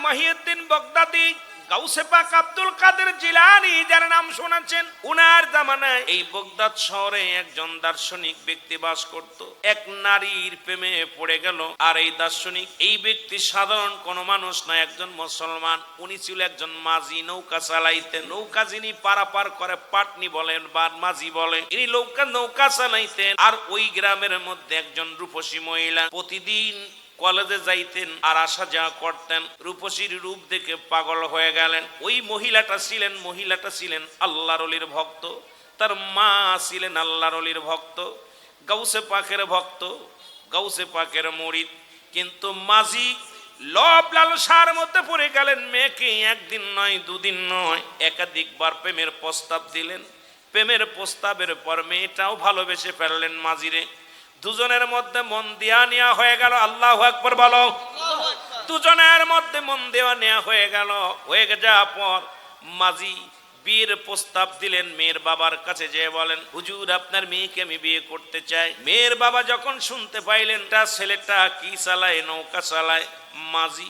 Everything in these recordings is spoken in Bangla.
মহিউদ্দিন বগদাদি, গাউসে পাক আব্দুল কাদের জিলানী যার নাম শুনেছেন, উনার জামানায় এই বগদাদ শহরে একজন দার্শনিক ব্যক্তি বাস করত। এক নারীর প্রেমে পড়ে গেল। আর এই দার্শনিক, এই ব্যক্তি সাধারণ কোনো মানুষ না, একজন মুসলমান। উনি ছিল একজন মাঝি, নৌকা চালাইতেন। নৌকা যিনি পারাপার করে পাটনি বলেন বা মাঝি বলে, ইনি নৌকা চালাইতেন। আর ওই গ্রামের মধ্যে একজন রূপসী মহিলা প্রতিদিন কলেজে যাইতেন আর আসা যাওয়া করতেন। রূপসীর রূপ দেখে পাগল হয়ে গেলেন। ওই মহিলাটা ছিলেন আল্লাহর ওলির ভক্ত। তার মা ছিলেন আল্লাহর ওলির ভক্ত, গাউসে পাকের ভক্ত, গাউসে পাকের মুরিদ। কিন্তু মাঝি লোভ লালসার মধ্যে পড়ে গেলেন। মেয়েকে একদিন নয়, দুদিন নয়, একাধিকবার প্রেমের প্রস্তাব দিলেন। প্রেমের প্রস্তাবের পর মেয়েটাও ভালোবেসে ফেললেন মাঝিরে। দুজনের মধ্যে মন দেয়া নেওয়া হয়ে গেল। আল্লাহু আকবার বলো। দুজনের মধ্যে মন দেওয়া নেওয়া হয়ে গেল। হয়ে যাওয়ার পর মাঝি বিয়ের প্রস্তাব দিলেন। মেয়ের বাবার কাছে যেয়ে বলেন, হুজুর আপনার মেয়েকে আমি বিয়ে করতে চাই। মেয়ের বাবা যখন শুনতে পাইলেন তা ছেলেটা কি চালায়, নৌকা চালায়, মাঝি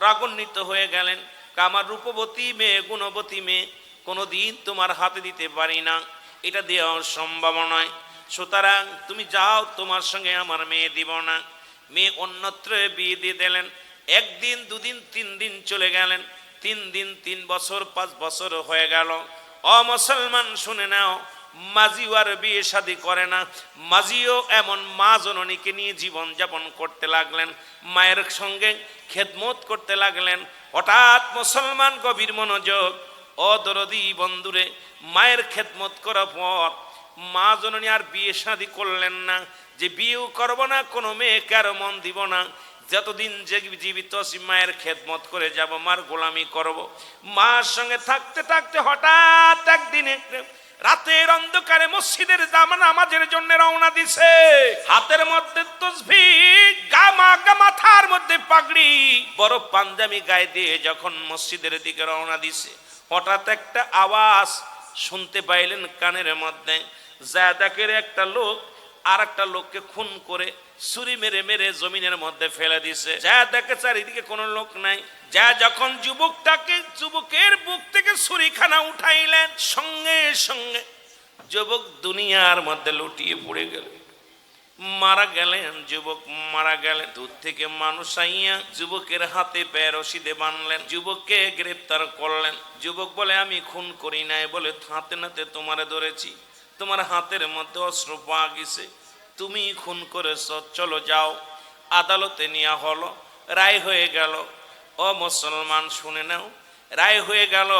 রাগান্বিত হয়ে গেলেন। আমার রূপবতী মেয়ে, গুণবতী মেয়ে কোনোদিন তোমার হাতে দিতে পারি না, এটা দেওয়া সম্ভব নয়। সুতরাং তুমি যাও, তোমার সঙ্গে আমার মেয়ে দিব না। মেয়ে অন্যত্র বিয়ে দিয়ে দিলেন। একদিন, দুদিন, 3 দিন চলে গেলেন। 3 দিন, 3 বছর, 5 বছর হয়ে গেল। ও মুসলমান শুনে নাও, মাঝিও আর বিয়ে শাদী করে না। মাঝিও এমন মা জননীকে নিয়ে জীবন যাপন করতে লাগলেন, মায়ের সঙ্গে খেদমত করতে লাগলেন। হঠাৎ মুসলমান গভীর মনোযোগ, ও দরদি বন্ধুরে, মায়ের খেদমত করার পর মা জননী আর বিয়ে শাদী করলেন না। যে বিয়েও করব না, কোনো মেয়েকে আর মন দিব না, যতদিন যে জীবিত আছি মায়ের খেদমত করে যাব, মার গোলামি করব। মার সঙ্গে থাকতে থাকতে হঠাৎ একদিন রাতের অন্ধকারে মসজিদের নামাজের জন্য রওনা দিছে। হাতের মধ্যে তাসবিহ, মাথার মধ্যে পাগড়ি, বড় পাঞ্জাবি গায়ে দিয়ে যখন মসজিদের দিকে রওনা দিছে, হঠাৎ একটা আওয়াজ শুনতে পাইলেন কানের মধ্যে। জায়দাকের একটা লোক আর একটা লোককে খুন করে ছুরি মেরে মেরে জমিনের মধ্যে ফেলে দিছে। জায়দাকে চারিদিকে কোনো লোক নাই। যা যখন যুবকের বুক থেকে ছুরিখানা উঠাইলেন, সঙ্গে সঙ্গে যুবক দুনিয়ার মধ্যে লুটিয়ে পড়ে গেল, মারা গেলেন। যুবক মারা গেলেন। দূর থেকে মানুষ আইয়া যুবকের হাতে পায়ে রশিদে বাঁধলেন, যুবককে গ্রেফতার করলেন। যুবক বলে, আমি খুন করি নাই, বলে হাতে নাতে তোমারে ধরেছি, তোমার হাতের মধ্যে অস্ত্র পাওয়া গেছে, তুমি খুন করেছ, চলো যাও। আদালতে নেওয়া হলো, রায় হয়ে গেল। ও মুসলমান শুনে নাও, রায় হয়ে গেল।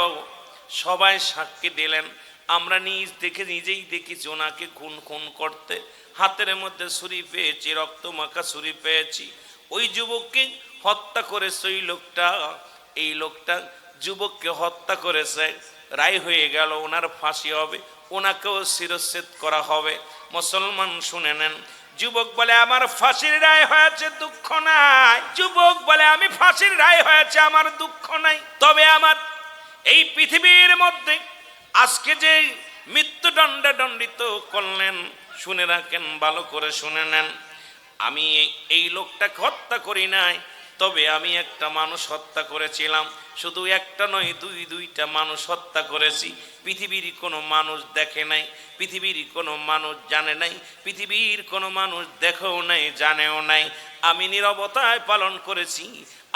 সবাই সাক্ষী দিলেন। আমরা নিজেই দেখেছি ওনাকে খুন করতে। হাতের মধ্যে ছুরি পেয়েছি, রক্ত মাখা ছুরি পেয়েছি। ওই যুবককে হত্যা করেছে ওই লোকটা, এই লোকটা যুবককে হত্যা করেছে। রায় হয়ে গেল, ওনার ফাঁসি হবে, ওনাকেও শিরচ্ছেদ করা হবে। মুসলমান শুনে নেন। যুবক বলে, আমার ফাঁসির রায় হয়েছে, দুঃখ নাই। যুবক বলে, আমি ফাঁসির রায় হয়েছে, আমার দুঃখ নাই। তবে আমার এই পৃথিবীর মধ্যে আজকে যে মৃত্যুদণ্ডে দণ্ডিত করলেন, শুনে রাখেন, ভালো করে শুনে নেন, আমি এই লোকটাকে হত্যা করি নাই, তবে আমি একটা মানুষ হত্যা করেছিলাম। শুধু একটা নয়, দুইটা মানুষ হত্যা করেছি। পৃথিবীর কোনো মানুষ দেখে নাই, পৃথিবীর কোনো মানুষ জানে নাই, পৃথিবীর কোনো মানুষ দেখেও নাই, জানেও নাই। আমি নীরবতায় পালন করেছি,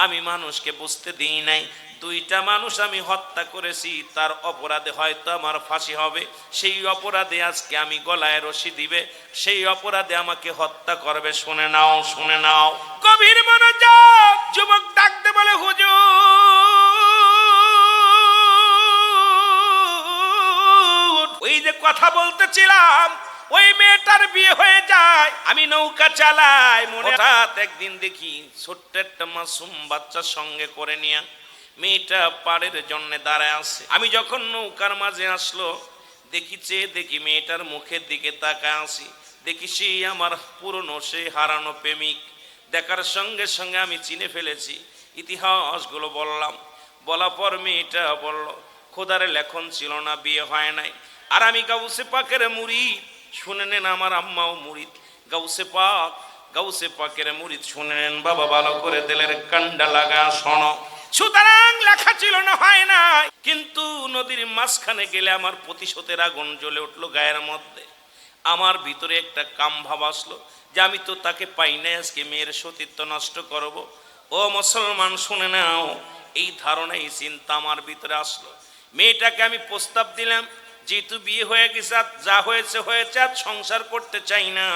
আমি মানুষকে বুঝতে দিই নাই। 2টা মানুষ আমি হত্যা করেছি, তার অপরাধে হয়তো আমার ফাঁসি হবে। সেই অপরাধে আজকে আমি গলায় রশি দিবে, সেই অপরাধে আমাকে হত্যা করবে। শুনে নাও, শুনে নাও, গভীর মনোযোগ। যুবক ডাকতে বলে, হুজুর, ওই যে কথা বলতেছিলাম, ওই মেয়েটার বিয়ে হয়ে যায়, আমি নৌকা চালাই। হঠাৎ একদিন দেখি ছোট্ট একটা মাসুম বাচ্চা সঙ্গে করে নিয়ে মেয়েটা পাড়ের জন্য দাঁড়ায় আছে। আমি যখন নৌকার মাঝে আসলো, দেখি মেয়েটার মুখের দিকে তাকায় আসি, দেখি সেই আমার পুরনো, সেই হারানো প্রেমিক। দেখার সঙ্গে সঙ্গে আমি চিনে ফেলেছি। ইতিহাসগুলো বললাম, বলার পর মেয়েটা বলল, খোদারে লেখন ছিল না, বিয়ে হয় নাই। আর আমি গাউসে পাকের মুরিদ। শুনে নেন, আমার আম্মাও মুরিদ, গাউসে পাকের মুরিদ। শুনে নেন বাবা, ভালো করে দিলের কান্ডা লাগা শোনো। সুতরাং লেখা ছিল না, হয় না। কিন্তু নদীর মাঝখানে গেলে আমার প্রতিশোধের আগুন জ্বলে উঠলো গায়ের মধ্যে। আমার ভিতরে একটা কাম ভাব আসলো যে আমি তো তাকে পাই না, আজকে মেয়ের সতীত্ব নষ্ট করব। ও মুসলমান শুনে নাও, এই ধারণা এই চিন্তা আমার ভিতরে আসলো। মেয়েটাকে আমি প্রস্তাব দিলাম, যেহেতু বিয়ে হয়ে গেছে, যা হয়েছে হয়েছে, আর সংসার করতে চাই না,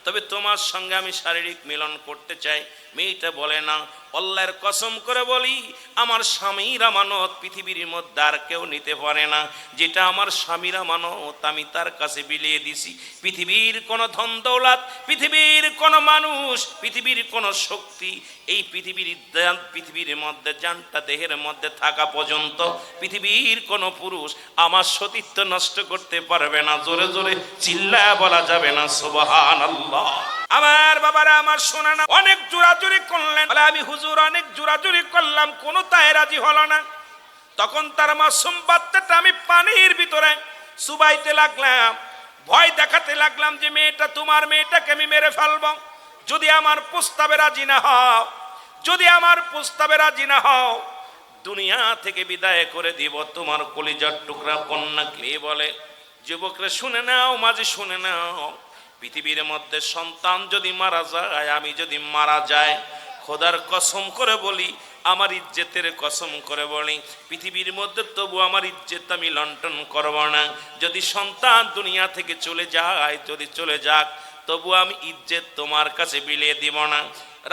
তবে তোমার সঙ্গে আমি শারীরিক মিলন করতে চাই। মেয়েটা বলে না, আল্লাহর কসম করে বলি আমার স্বামীর আমানত পৃথিবীর মধ্যে আর কেউ নিতে পারে না। যেটা আমার স্বামীর আমানত আমি তার কাছে বিলিয়ে দিছি। পৃথিবীর কোনো ধন দৌলত, পৃথিবীর কোনো মানুষ, পৃথিবীর কোনো শক্তি, এই পৃথিবীর মধ্যে জানটা দেহের মধ্যে থাকা পর্যন্ত পৃথিবীর কোনো পুরুষ আমার সতীত্ব নষ্ট করতে পারবে না। জোরে জোরে চিল্লায়া বলা যাবে না সুবহানাল্লাহ। আমার বাবারা আমার শোনা না, অনেক জোরাজুরি করলেন। বলে আমি হুজুর অনেক জোরাজুরি করলাম, কোনো তাই রাজি হলো না। তখন তার মাসুম বাচ্চাটা আমি পানির ভিতরে চুবাইতে লাগলাম, ভয় দেখাতে লাগলাম যে মেয়েটা তোমার, মেয়েটাকে আমি মেরে ফেলবো যদি আমার প্রস্তাবে রাজি না হও, যদি আমার প্রস্তাবে রাজি না হও দুনিয়া থেকে বিদায় করে দিব তোমার কলিজার টুকরা কন্যাকে। বলে যুবকরা শুনে নাও, মাঝে শুনে নাও, পৃথিবীর মধ্যে সন্তান যদি মারা যায়, আমি যদি মারা যায়, খোদার কসম করে বলি, আমার ইজ্জতের কসম করে বলি, পৃথিবীর মধ্যে তবু আমার ইজ্জত আমি লণ্ঠন করব না। যদি সন্তান দুনিয়া থেকে চলে যায়, যদি চলে যাক, তবু আমি ইজ্জত তোমার কাছে বিলিয়ে দিব না।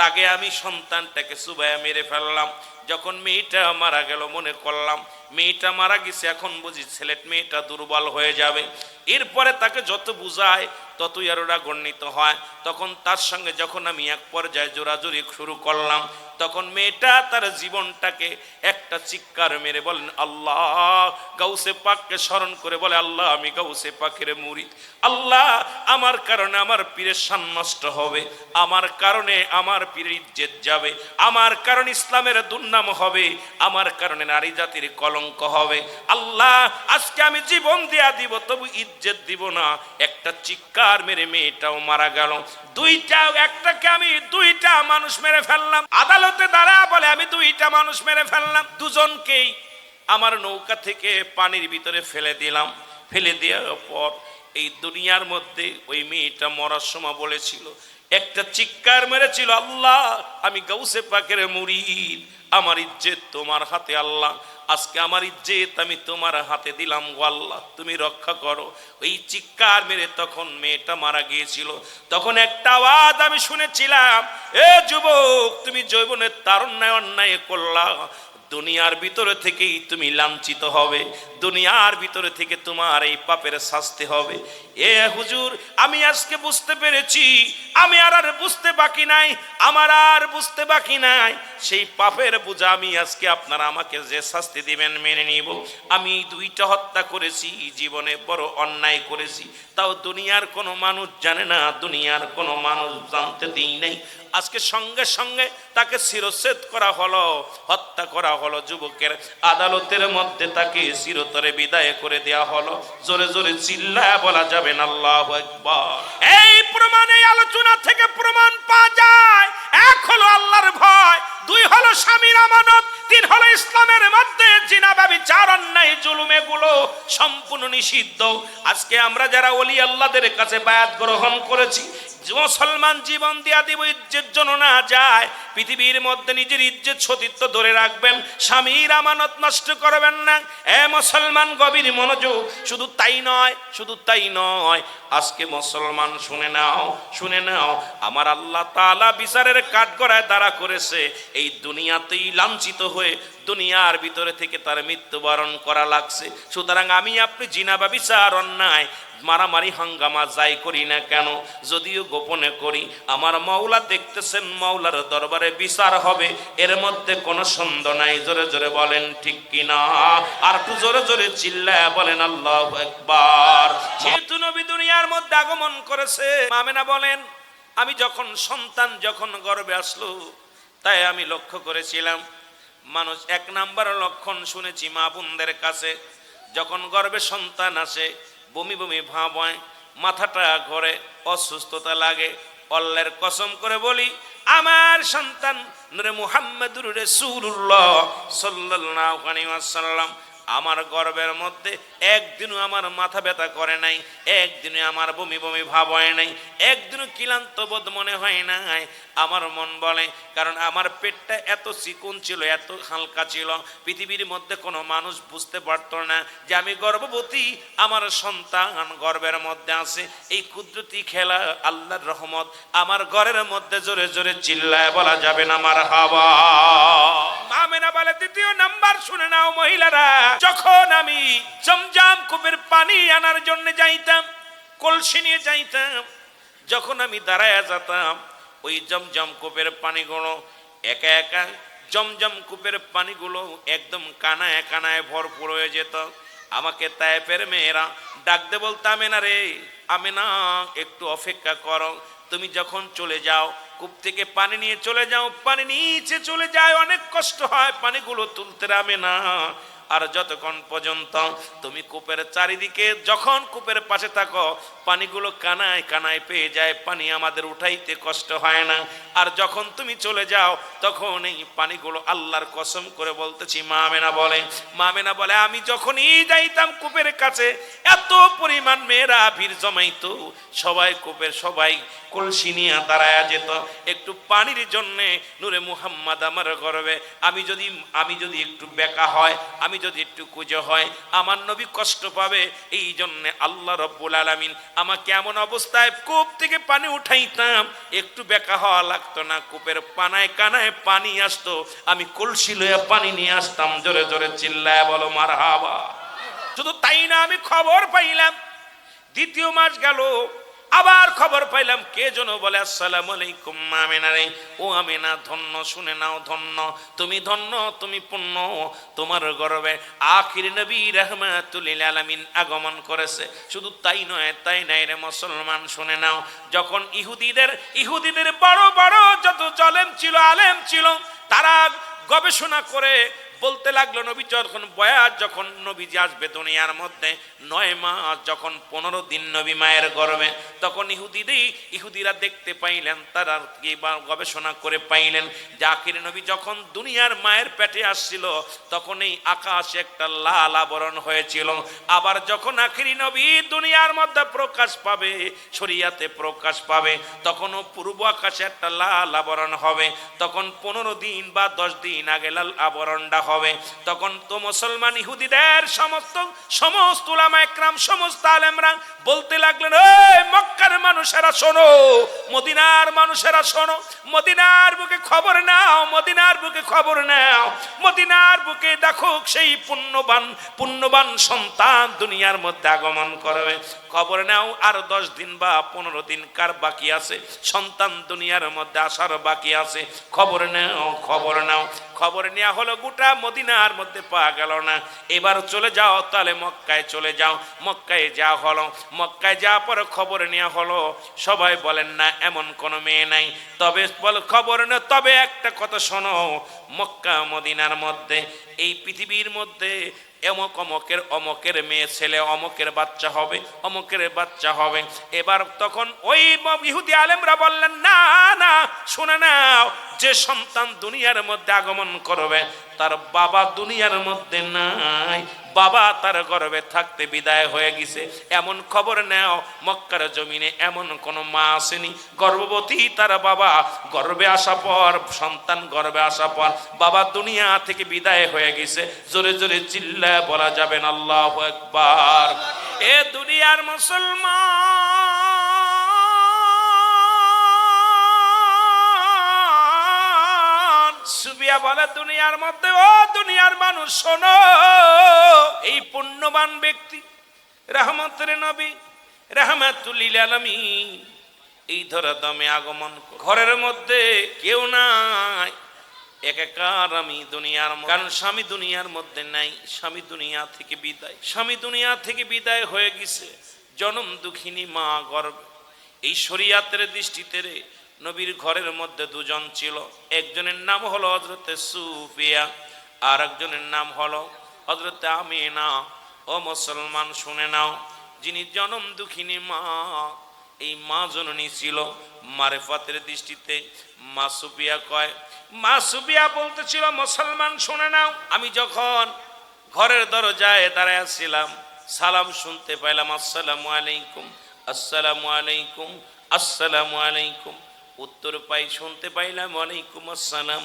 রাগে আমি সন্তানটাকে চুবাইয়া মেরে ফেললাম। যখন মেয়েটা মারা গেল মনে করলাম মেয়েটা মারা গেছে, এখন বুঝি মেয়েটা দুর্বল হয়ে যাবে। এরপরে তাকে যত বুঝায় ততই আরো রাগান্বিত হয়। তখন তার সঙ্গে যখন আমি এক পর্যায়ে জোরাজুরি শুরু করলাম, তখন মেয়েটা তার জীবনটাকে একটা চিৎকার মেরে বলেন আল্লাহ, গাউসে পাককে স্মরণ করে বলে আল্লাহ আমি গাউসে পাকের মুরিদ, আল্লাহ আমার কারণে আমার পীরের শান নষ্ট হবে, আমার কারণে আমার পীরের ইজ্জত যাবে, আমার কারণে ইসলামের দুর্নাম হবে, আমার কারণে নারী জাতির কলঙ্ক হবে। আল্লাহ আজকে আমি জীবন দেয়া দিব তবু ইজ্জত দিব না। একটা চিৎকার মেরে মেয়েটাও মারা গেল। একটাকে আমি দুইটা মানুষ মেরে ফেললাম। আদালতে দাঁড়া বলে আমি দুইটা মানুষ মেরে ফেললাম। দুজনকেই আমার নৌকা থেকে পানির ভিতরে ফেলে দিলাম। ফেলে দেওয়ার পর এই দুনিয়ার মধ্যে ওই মেয়েটা মরার সময় বলেছিল, একটা চিৎকার মেরেছিল আল্লাহ আমি গাউসে পাকের মুরিদ, আমার ইজ্জত তোমার হাতে আল্লাহ, আজকে আমার ইজ্জত আমি তোমার হাতে দিলাম গো আল্লাহ, তুমি রক্ষা করো। ওই চিৎকার মেরে তখন মেয়েটা মারা গিয়েছিল। তখন একটা আওয়াজ আমি শুনেছিলাম, এ যুবক তুমি যৌবনের তারুণ্যে অন্যায় করলা, দুনিয়ার ভিতরে থেকেই তুমি লাঞ্ছিত হবে, দুনিয়ার ভিতরে থেকে তোমার এই পাপের শাস্তি হবে। এ হুজুর আমি আজকে বুঝতে পেরেছি, আমি আর বুঝতে বাকি নাই, আমার আর বুঝতে বাকি নাই। সেই পাপের বোঝা আমি আজকে আপনারা আমাকে যে শাস্তি দিবেন মেনে নিব। আমি দুইটা হত্যা করেছি, জীবনে বড় অন্যায় করেছি, তাও দুনিয়ার কোনো মানুষ জানে না, দুনিয়ার কোনো মানুষ জানতে দিই নাই। আজকে সঙ্গে সঙ্গে তাকে শিরচ্ছেদ করা হলো, হত্যা করা হলো। যুবকের আদালতের মধ্যে তাকে চিরতরে বিদায় করে দেয়া হলো। জোরে জোরে চিল্লায় বলা যাবে না আল্লাহু আকবার। এই প্রমাণে আলোচনা থেকে প্রমাণ পাওয়া যায়, এক হলো আল্লাহর ভয়, দুই হলো স্বামীর আমানত, তিন হলো ইসলামের মধ্যে জিনা ব্যভিচার অন্যায় জুলুম এগুলো সম্পূর্ণ নিষিদ্ধ। আজকে আমরা যারা ওলি আল্লাহদের কাছে বায়াত গ্রহণ করেছি, মুসলমান জীবন দিয়া দিব ইজ্জত জন্য না যায়, পৃথিবীর মধ্যে নিজের ইজ্জত সতীত্ব ধরে রাখবেন, স্বামীর আমানত নষ্ট করবেন না। এ মুসলমান গভীর মনোযোগ। শুধু তাই নয়, শুধু তাই নয়, আজকে মুসলমান শুনে নাও, শুনে নাও, আমার আল্লাহ তাআলা বিচারের কাঠগড়ায় দাঁড়া করেছে। এই দুনিয়াতেই লাঞ্ছিত হয়ে দুনিয়ার ভিতরে থেকে তার মৃত্যুবরণ করা লাগছে। সুতরাং আমি আপনি জিনা ব্যভিচার অন্যায় মারামারি হাঙ্গামা যাই করি না কেন, যদিও গোপনে করি, আমার মাওলা দেখতেছেন, মাওলার দরবারে বিচার হবে, এর মধ্যে কোনো সন্দেহ নাই। জোরে জোরে বলেন ঠিক কিনা, আর একটু জোরে জোরে চিল্লায় বলেন আল্লাহু আকবার। যেহেতু নবী দুনিয়ার মধ্যে আগমন করেছে, আমেনা বলেন আমি যখন সন্তান যখন গর্ভে আসলো, তাই আমি লক্ষ্য করেছিলাম মানুষ এক নাম্বার লক্ষণ শুনেছি মা বোনদের কাছে, যখন গর্ভে সন্তান আসে বমি বমি ভাব হয়, মাথাটা ঘোরে, অসুস্থতা লাগে। আল্লাহর কসম করে বলি আমার সন্তান নূরে মুহাম্মদুর রাসূলুল্লাহ সাল্লাল্লাহু আলাইহি ওয়াসাল্লাম আমার গর্বের মধ্যে একদিনও আমার মাথা ব্যথা করে নাই, একদিনও আমার বমি বমি ভাব হয় নাই, একদিনও ক্লান্ত বোধ মনে হয় নাই। আমার মন বলে, কারণ আমার পেটটা এত চিকন ছিল, এত হালকা ছিল, পৃথিবীর মধ্যে কোনো মানুষ বুঝতে পারতো না যে আমি গর্ভবতী, আমার সন্তান গর্বের মধ্যে আছে। এই কুদরতি খেলা আল্লাহর রহমত আমার ঘরের মধ্যে জোরে জোরে চিল্লায় বলা যাবে না মারহাবা। আমেনা বলে দ্বিতীয় নাম্বার শুনে নাও মহিলারা, যখন আমি জমজম কূপের পানি আনার জন্য যাইতাম, কলসি নিয়ে যাইতাম, যখন আমি দাঁড়ায় যেতাম ওই জমজম কূপের পানিগুলো একা একা জমজম কূপের পানিগুলো একদম কানায় কানায় ভরপুর হয়ে যেত। আমাকে তায়েফের মেয়েরা ডাকতে বলতো, আমেনা রে আমেনা, একটু অপেক্ষা করো, তুমি যখন চলে যাও কূপ থেকে পানি নিয়ে চলে যাও, পানি নিচে চলে যায়, অনেক কষ্ট হয় পানিগুলো তুলতে, আমেনা। আর যতক্ষণ পর্যন্ত তুমি কূপের চারিদিকে, যখন কূপের পাশে থাকো, পানিগুলো কানায় কানায় পেয়ে যায়, পানি আমাদের উঠাইতে কষ্ট হয় না। আর যখন তুমি চলে যাও তখন এই পানিগুলো, আল্লাহর কসম করে বলতেছি, মা আমেনা বলে আমি যখনই যাইতাম কূপের কাছে এত পরিমাণ মেয়েরা ভিড় জমাইতো, সবাই কূপের সবাই কলসি নিয়ে দাঁড়ায়া যেত একটু পানির জন্যে। নূরে মুহাম্মদ আমার গর্বে, আমি যদি একটু বেকা হয়, আমি যদি একটু কুজো হয়, আমার নবী কষ্ট পাবে। এই জন্যে আল্লাহ রব্বুল আলামিন আমাকে এমন অবস্থায় কূপ থেকে পানি উঠাইতাম, একটু বেকা হওয়া লাগতো না, কূপের পানায় কানায় পানি আসতো, আমি কলসি লইয়া পানি নিয়ে আসতাম। জোরে জোরে চিল্লায় বলো মারহাবা। শুধু তাই না, আমি খবর পাইলাম দ্বিতীয় মাস গেল, আবার খবর পাইলাম কে যেন বলে, আসসালামু আলাইকুম আমেনা রে, ও আমেনা ধন্য, শুনে নাও ধন্য, তুমি ধন্য, তুমি পুণ্য, তোমার গর্বে আখির নবী রাহমাতুল লিল আলামিন আগমন করেছে। শুধু তাই নয় রে মুসলমান, শুনে নাও, যখন ইহুদিদের বড় বড় যত জলেম ছিল, আলেম ছিল, তারা গবেষণা করে বলতে লাগলো, নবী যখন নবীজি আসবে দুনিয়ার মধ্যে 9 মাস, যখন 15 দিন নবী মায়ের গর্ভে, তখন ইহুদিরা দেখতে পাইলেন, তারা কি গবেষণা করে পাইলেন যে আখির নবী যখন দুনিয়ার মায়ের পেটে আসছিল, তখন এই আকাশে একটা লাল আবরণ হয়েছিল। আবার যখন আখির নবী দুনিয়ার মধ্যে প্রকাশ পাবে, শরিয়াতে প্রকাশ পাবে, তখনও পূর্ব আকাশে একটা লাল আবরণ হবে। তখন 15 দিন বা 10 দিন আগে লাল আবরণটা হবে। তখন তো মুসলমান ইহুদিদের সমস্ত উলামা একরাম, সমস্ত আলেমরা বলতে লাগলেন, এই মক্কার মানুষেরা শোনো, মদিনার মানুষেরা শোনো, মদিনার বুকে খবর নাও, মদিনার বুকে খবর নাও, মদিনার বুকে দেখো সেই পুণ্যবান সন্তান দুনিয়ার মধ্যে আগমন করবে। খবর নাও, আর 10 দিন বা 15 দিন কার বাকি আছে, সন্তান দুনিয়ার মধ্যে আসার বাকি আছে, খবর নাও। খবর নেওয়া হলো, গোটা মদিনার মধ্যে পাওয়া গেল না। এবার চলে যাও, তাহলে মক্কায় চলে যাও। মক্কায় যাওয়া হলো, মক্কায় যাওয়ার পর খবর নেওয়া হলো, সবাই বলেন না এমন কোনো মেয়ে নাই, তবে খবর নেই, তবে একটা কথা শোনো, মক্কা মদিনার মধ্যে, এই পৃথিবীর মধ্যে অমকের মেয়ে ছেলে, অমকের বাচ্চা হবে। এবার তখন ওই ইহুদি আলেমরা বললেন, না শুনে নাও, যে সন্তান দুনিয়ার মধ্যে আগমন করবে তার বাবা দুনিয়ার মধ্যে নাই, বাবা তার গর্ভে থাকতে বিদায় হয়ে গেছে, এমন খবর নাও। মক্কার জমিনে এমন কোন মা আসেনি গর্ভবতী, তার বাবা সন্তান গর্ভে আসা পর বাবা দুনিয়া থেকে বিদায় হয়ে গেছে। জোরে জোরে চিল্লায় বলা যাবেন আল্লাহু আকবার। এ দুনিয়ার মুসলমান সুবিয়া বলে, দুনিয়ার মধ্যে, ও দুনিয়ার মানুষ শোনো, এই পুণ্যবান ব্যক্তি রহমতের নবী রাহমাতুল লিল আলামিন এই ধরাধামে আগমন, ঘরের মধ্যে কেউ নাই, একাকার আমি দুনিয়ার, কারণ স্বামী দুনিয়ার মধ্যে নাই, স্বামী দুনিয়া থেকে বিদায় হয়ে গেছে। জনম দুঃখিনী মা গর্ভে। এই শরিয়াতের দৃষ্টিতে নবীর ঘরের মধ্যে দুজন ছিল, একজনের নাম হলো হযরতে সুফিয়া, আর একজনের নাম হলো হযরতে আমিনা। ও মুসলমান শুনে নাও, যিনি জনম দুঃখিনী মা, এই মা জননী ছিল মারেফাতের দৃষ্টিতে। মা সুফিয়া কয়, মা সুফিয়া বলতেছিল, মুসলমান শুনে নাও, আমি যখন ঘরের দরজায় দাঁড়ায় ছিলাম, সালাম শুনতে পাইলাম, আসসালামু আলাইকুম, আসসালামু আলাইকুম, আসসালামু আলাইকুম। উত্তর পাই, শুনতে পাইলাম ওয়ালাইকুম আসসালাম।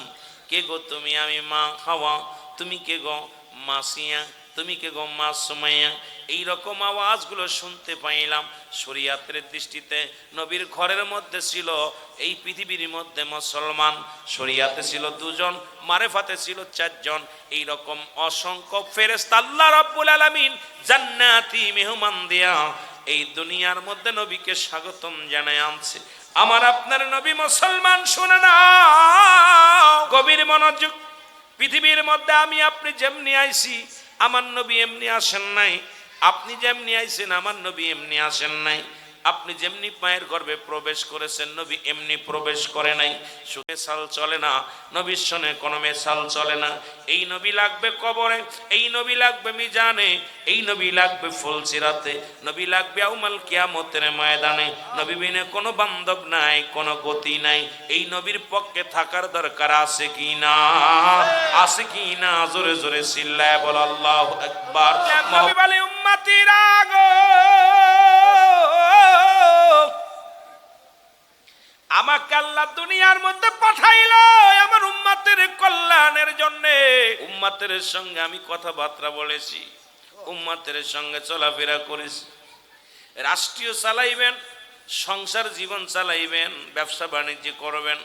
কে গো তুমি? আমি মা হাওয়া। তুমি কে গো? মা সিয়া। তুমি কে গো? মা সুমাইয়া। এইরকম আওয়াজগুলো শুনতে পাইলাম। শরীয়তের দৃষ্টিতে নবীর ঘরের মধ্যে ছিল, এই পৃথিবীর মধ্যে মুসলমান শরীয়তে ছিল দুজন, মারেফাতে ছিল চারজন। এইরকম অসংখ্য ফেরেশতা আল্লাহ রাব্বুল আলামিন জান্নাতি মেহমান দিয়া এই দুনিয়ার মধ্যে নবীকে স্বাগতম জানায় আনছে। আমার আপনার নবী মুসলমান শুনে না, গভীর মনোযোগ। পৃথিবীর মধ্যে আমি আপনি যেমনি আইছি, আমার নবী এমনি আসেন নাই। আপনি যেমনি আইছেন, আমার নবী এমনি আসেন নাই। আপনি যেমনি মায়ের গর্ভে প্রবেশ করেছেন, নবী এমনি প্রবেশ করে নাই। মেসাল চলে না, নবীর সনে কোনো মেসাল চলে না। এই নবী লাগবে কবরে, এই নবী লাগবে মিজানে, এই নবী লাগবে ফুলসিরাতে, নবী লাগবে ইয়াউমাল কিয়ামতের ময়দানে। নবী বিনে কোনো বান্ধব নাই, কোনো গতি নাই। এই নবীর পক্ষে থাকার দরকার আছে কি না? আছে কি না? জোরে জোরে চিল্লায় বল আল্লাহু আকবার। নবী বলে, উম্মতিরা গো, আমাকে আল্লাহ দুনিয়ার মধ্যে পাঠাইলো আমার উম্মতের কল্যাণের জন্য। উম্মতের সঙ্গে আমি কথাবার্তা বলেছি, উম্মতের সঙ্গে চলাফেরা করেছি। রাষ্ট্রীয় চালাইবেন, সংসার জীবন চালাইবেন, ব্যবসা বাণিজ্য করবেন,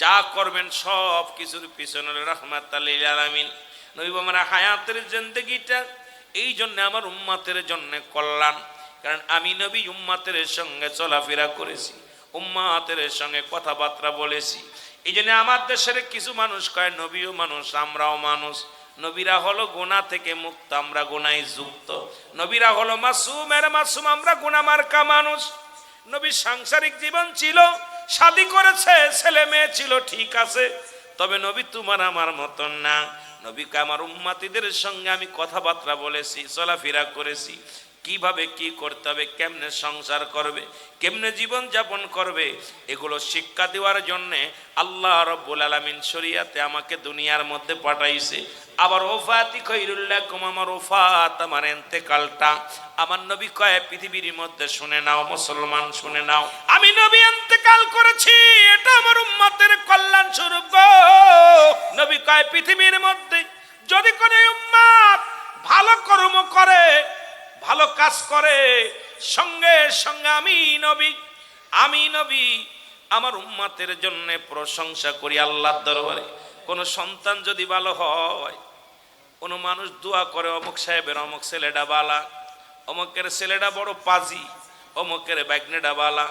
যা করবেন সব কিছুর পিছনে রাহমাতাল লিল আলামিন। নবী আমার হায়াতের জিন্দেগিটা এই জন্য আমার উম্মতের জন্য কল্যাণ। কারণ আমি নবী উম্মতের সঙ্গে চলাফেরা করেছি, উম্মতের সঙ্গে কথাবার্তা বলেছি। এই জন্য আমার দেশের কিছু মানুষ কয় নবীও মানুষ, আমরাও মানুষ। নবীরা হলো গুনাহ থেকে মুক্ত, আমরা গুনায় যুক্ত। নবীরা হলো মাসুমের মাসুম, আমরা গুনাহমার্কা মানুষ। নবীর সাংসারিক জীবন ছিল, শাদী করেছে, ছেলে মেয়ে ছিল, ঠিক আছে। তবে নবী তোমার আমার মতন না। নবীকে আমার উম্মতিদের সঙ্গে আমি কথাবার্তা বলেছি, চলাফেরা করেছি। কিভাবে কি করতে হবে, কেমনে সংসার করবে, কেমনে জীবন যাপন করবে, এগুলো শিক্ষা দেওয়ার জন্যে আল্লাহ রাব্বুল আলামিন শরীয়তে আমাকে দুনিয়ার মধ্যে পাঠাইছে। আবার ওফাতি খৈরুল্লাকুম, আমার ওফাত, আমার ইন্তেকালটা আমার নবী কয় পৃথিবীর মধ্যে শুনে নাও, মুসলমান শুনে নাও, আমি নবী ইন্তেকাল করেছি, এটা আমার উম্মতের কল্যাণ স্বরূপ গো। নবী কয় পৃথিবীর মধ্যে যদি কোনো উম্মত ভালো কর্ম করে, ভালো কাজ করে, সঙ্গে সঙ্গে আমি নবী আমার উম্মতের জন্য প্রশংসা করি আল্লাহর দরবারে। কোন সন্তান যদি ভালো হয়, কোন মানুষ দোয়া করে অমুক সাহেবের অমুক ছেলেটা বালা, অমুকের ছেলেটা বড় পাজি, অমুকের বাইগনেটা বালা,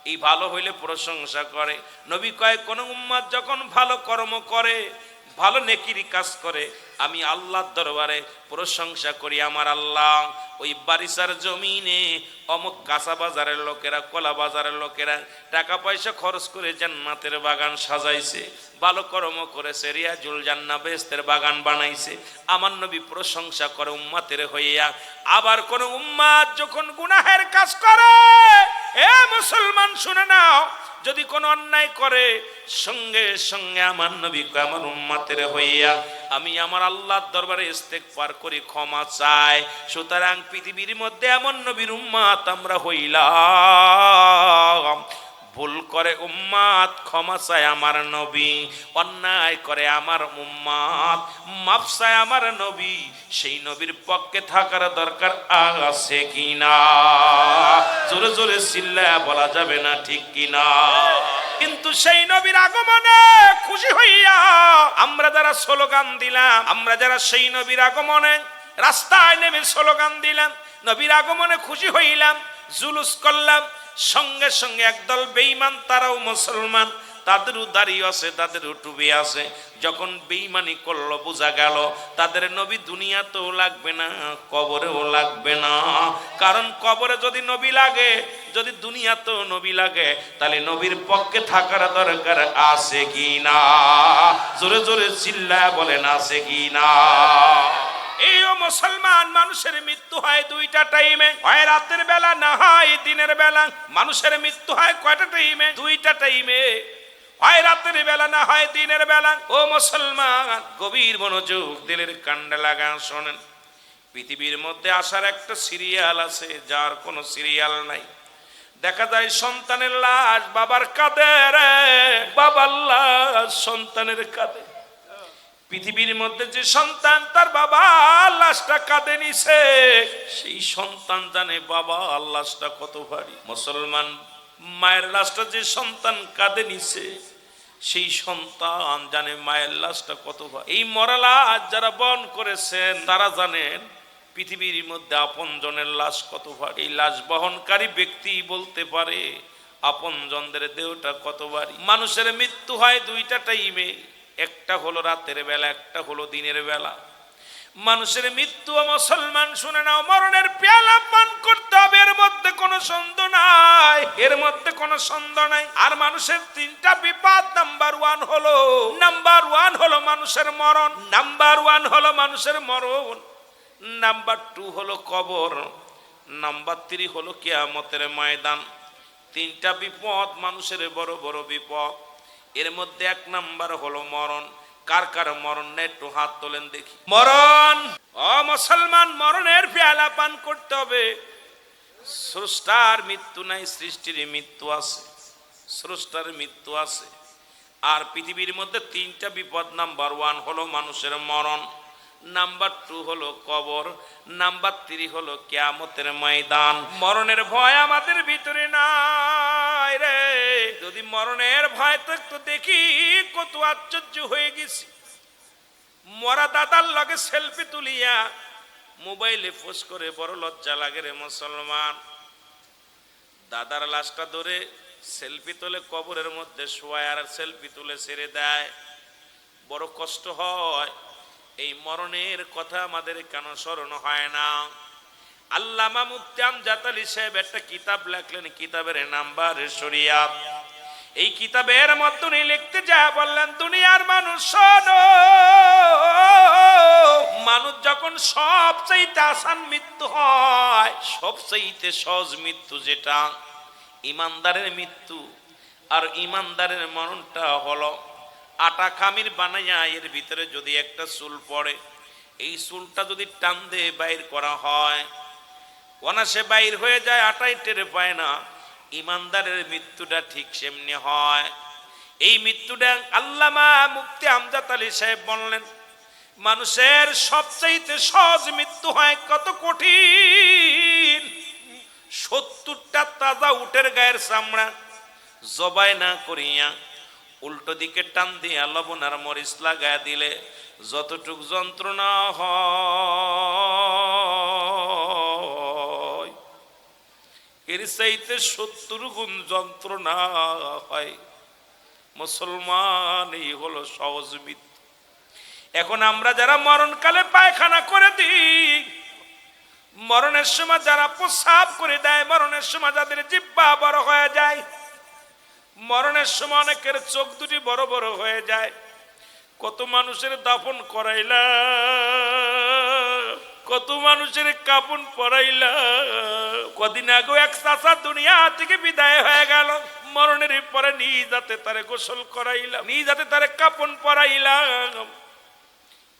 এই ভালো হইলে প্রশংসা করে। নবী কয় কোন উম্মত যখন ভালো কর্ম করে, ভালো নেকির কাজ করে, আমি আল্লাহর দরবারে প্রশংসা করি। আমার আল্লাহ ওই বারিসার জমিনে অমুক কাঁচা বাজারের লোকেরা, কলা বাজারের লোকেরা টাকা পয়সা খরচ করে জান্নাতের বাগান সাজাইছে, ভালো কর্ম করেছে, রিয়াজুল জান্নাহ বেহেশতের বাগান বানাইছে। আমার নবী প্রশংসা করে উম্মতের হইয়া। আবার কোন উম্মত যখন গুনাহের কাজ করে, এ মুসলমান শুনে নাও, যদি কোনো অন্যায় করে, সঙ্গে সঙ্গে আমার নবী আমার উম্মতের হইয়া আমি আমার আল্লাহর দরবারে ইস্তেগফার করি, ক্ষমা চাই। সুতরাং পৃথিবীর মধ্যে এমন নবীর উম্মত আমরা হইলাম। ভুল করে উম্মত, ক্ষমা চায় আমার নবী। অন্যায় করে আমার উম্মত, মাফ চায় আমার নবী। সেই নবীর পক্ষে থাকার দরকার আছে কিনা? জোরে জোরে চিল্লায়া বলা যাবে না, ঠিক কিনা? কিন্তু সেই নবীর আগমনে খুশি হইয়া আমরা যারা স্লোগান দিলাম, আমরা যারা সেই নবীর আগমনে রাস্তায় নেমে স্লোগান দিলাম, নবীর আগমনে খুশি হইলাম, জুলুস করলাম, সঙ্গে সঙ্গে একদল বেঈমান, তারাও মুসলমান, তাদেরও দাড়ি আছে, তাদেরও টুপি আছে। যখন বেঈমানি করলো, বোঝা গেল তাদের নবী দুনিয়াতেও লাগবে না, কবরেও লাগবে না। কারণ কবরে যদি নবী লাগে, যদি দুনিয়াতেও নবী লাগে, তাহলে নবীর পক্ষে থাকার দরকার আছে কি না? জোরে জোরে চিল্লায় বলেন আছে কি না? এই ও মুসলমান, মানুষের মৃত্যু হয় দুইটা টাইমে, হয় রাতের বেলা না হয় দিনের বেলা। মানুষের মৃত্যু হয় কয়টা টাইমে? দুইটা টাইমে, হয় রাতের বেলা না হয় দিনের বেলা। ও মুসলমান, গভীর মনোযোগ দিলের কান্ডে লাগা শোনেন। পৃথিবীর মধ্যে আসার একটা সিরিয়াল আছে, যার কোনো সিরিয়াল নাই। দেখা যায় সন্তানের লাশ বাবার কাঁধে, রে বাবার লাশ সন্তানের কাঁধে। পৃথিবীর মধ্যে যে সন্তান তার বাবা লাশটা কাঁধে নিছে, সেই সন্তান জানে বাবা লাশটা কত ভারী। মুসলমান, মায়ের লাশটা যে সন্তান কাঁধে নিছে, সেই সন্তান জানে মায়ের লাশটা কত ভারী। এই মরা লাশ যারা বহন করেছেন তারা জানেন পৃথিবীর মধ্যে আপনজনের লাশ কত ভারী। এই লাশ বহনকারী ব্যক্তি বলতে পারে আপনজনদের দেহটা কত ভারী। মানুষের মৃত্যু হয় দুইটা টাইমে, একটা হলো রাতের বেলা, একটা হলো দিনের বেলা। মানুষের মৃত্যু, মুসলমান শুনে নাও, মরণের পেয়ালা পান করতে হবে, এর মধ্যে কোনো সন্দেহ নাই, এর মধ্যে কোনো সন্দেহ নাই। আর মানুষের তিনটা বিপদ, নাম্বার ওয়ান হলো মানুষের মরণ, নাম্বার ওয়ান হলো মানুষের মরণ, নাম্বার টু হলো কবর, নাম্বার থ্রি হলো কিয়ামতের ময়দান। তিনটা বিপদ মানুষের বড় বড় বিপদ। এর মধ্যে এক নাম্বার হলো মরণ। কার কার মরণ নেই একটু হাত তোলেন দেখি। মরণ, ও মুসলমান, মরণের পেয়ালা পান করতে হবে। স্রষ্টার মৃত্যু নাই, সৃষ্টির মৃত্যু আছে, স্রষ্টার মৃত্যু আছে। আর পৃথিবীর মধ্যে তিনটা বিপদ, নাম্বার ওয়ান হলো মানুষের মরণ, নাম্বার টু হলো কবর, নাম্বার থ্রি হলো কিয়ামতের ময়দান। মরণের ভয় আমাদের ভিতরে নাই রে। যদি মরণের ভয় থাকতো, দেখি কত আশ্চর্য হয়ে গেছি। মরা দাদার লগে সেলফি তুলিয়া মোবাইলে পোস্ট করে বড় লজ্জা লাগে রে মুসলমান। দাদার লাশটা ধরে সেলফি তুলে কবরের মধ্যে শোয়ায়, আর সেলফি তুলে ছেড়ে দেয়, বড় কষ্ট হয়। এই মরণের কথা আমাদের কেন স্মরণ হয় না? আল্লামা মুফতি আমজাদ আলী সাহেব একটা কিতাব লেখলেন, কিতাবের নাম্বার শরিয়াত। এই কিতাবের মধ্যে উনি লিখতে যায় বললেন, দুনিয়ার মানুষ শোনো, মানুষ যখন সবচাইতে আসান মৃত্যু হয়, সবচাইতে সহজ মৃত্যু যেটা ইমানদারের মৃত্যু, আর ইমানদারের মরণটা হলো আটা খামির বানাইয়া এর ভিতরে যদি একটা চুল পড়ে, এই চুলটা যদি টান দিয়ে বাইর করা হয়, অনাসে বাইর হয়ে যায়, আটাই টেরে পায় না। ইমানদারের মৃত্যুটা ঠিক সেমনি হয়। এই মৃত্যুটা আল্লামা মুফতি আমজাদ আলী সাহেব বললেন, মানুষের সবচাইতে সহজ মৃত্যু হয় কত কঠিন। 70টা তাজা উটের গায়ের চামড়া জবাই না করিয়া উল্টো দিকে টান দিয়া লবণ আর মরিচ লাগায় দিলে যতটুক যন্ত্রণা হয়, এর চাইতে 70 গুণ যন্ত্রণা হয়। মুসলমান, এই হলো সহজ মৃত্যু। এখন আমরা যারা মরণকালে পায়খানা করে দিই, মরণের সময় যারা প্রস্রাব করে দেয়, মরণের সময় যাদের জিহ্বা বড় হয়ে যায়, মরণের সময় অনেকের চোখ দুটি বড় বড় হয়ে যায়। কত মানুষের দাফন করাইলা, কত মানুষের কাপন পরাইলা। কদিন আগে এক চাচা দুনিয়া থেকে বিদায় হয়ে গেল, মরণের পরে নিজ হাতে তারে গোসল করাইলাম, নিজ হাতে তারে কাপন পরাইলাম।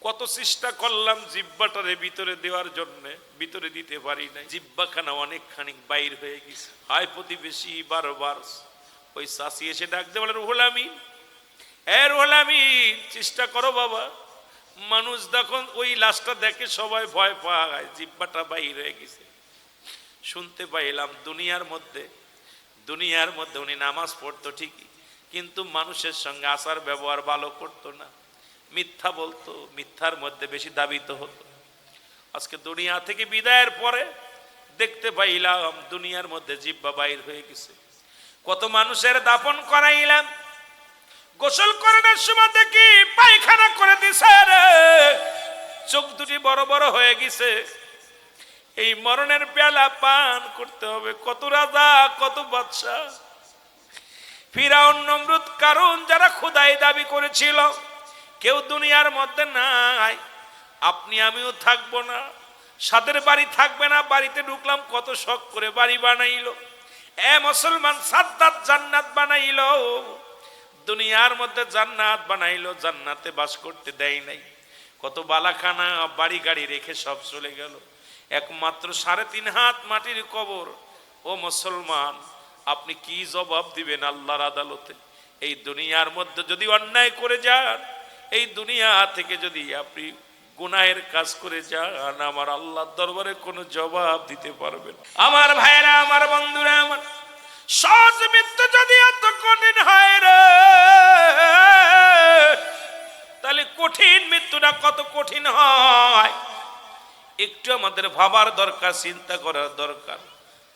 কত চেষ্টা করলাম জিহ্বাটারে ভিতরে দেওয়ার জন্য, ভিতরে দিতে পারি নাই। জিহ্বাখানা অনেকখানি বাইর হয়ে গেছে। হায় প্রতিবেশী বারবার ওই চাষি এসে ডাকতে বলে, রুহুল আমিন, হ্যাঁ রুহুল আমিন, চেষ্টা করো বাবা। মানুষ যখন ওই লাশটা দেখে সবাই ভয় পায়, জিহ্বাটা বাইর হয়ে গেছে। শুনতে পাইলাম দুনিয়ার মধ্যে উনি নামাজ পড়তো ঠিকই, কিন্তু মানুষের সঙ্গে আচার ব্যবহার ভালো করতো না, মিথ্যা বলতো, মিথ্যার মধ্যে বেশি দাবিত হতো। আজকে দুনিয়া থেকে বিদায়ের পরে দেখতে পাইলাম দুনিয়ার মধ্যে জিহ্বা বাইর হয়ে গেছে। কত মানুষের দাফন করাইলাম, গোসল করানোর সময় দেখি পায়খানা করে দিছে রে, চোখ দুটি বড় বড় হয়ে গেছে। এই মরণের পেয়ালা পান করতে হবে। কত রাজা, কত বাদশা, ফিরাউন, নমরুদ, কারুন, যারা খোদাই দাবি করেছিল, কেউ দুনিয়ার মধ্যে নাই। আপনি আমিও থাকবো না, সাদের বাড়ি থাকবে না। বাড়িতে ঢুকলাম, কত শখ করে বাড়ি বানাইলো। এ মুসলমান, সাদ্দাত জান্নাত বানাইলো, দুনিয়ার মধ্যে জান্নাত বানাইলো, জান্নাতে বাস করতে দেয় নাই। কত বালাখানা বাড়ি গাড়ি রেখে সব চলে গেল, একমাত্র 3.5 হাত মাটির কবর। ও মুসলমান, আপনি কি জবাব দিবেন আল্লাহর আদালতে? এই দুনিয়ার মধ্যে যদি অন্যায় করে যান, এই দুনিয়া থেকে যদি আপনি গুনাহের কাজ করে যান, আমার আল্লাহর দরবারে কোনো জবাব দিতে পারবেন? আমার ভাইরা, আমার বন্ধুরা, আমার সহজ মৃত্যু যদি এত কঠিন হয় রে, তাহলে কঠিন মৃত্যুটা কত কঠিন হয় একটু আমাদের ভাবার দরকার, চিন্তা করার দরকার।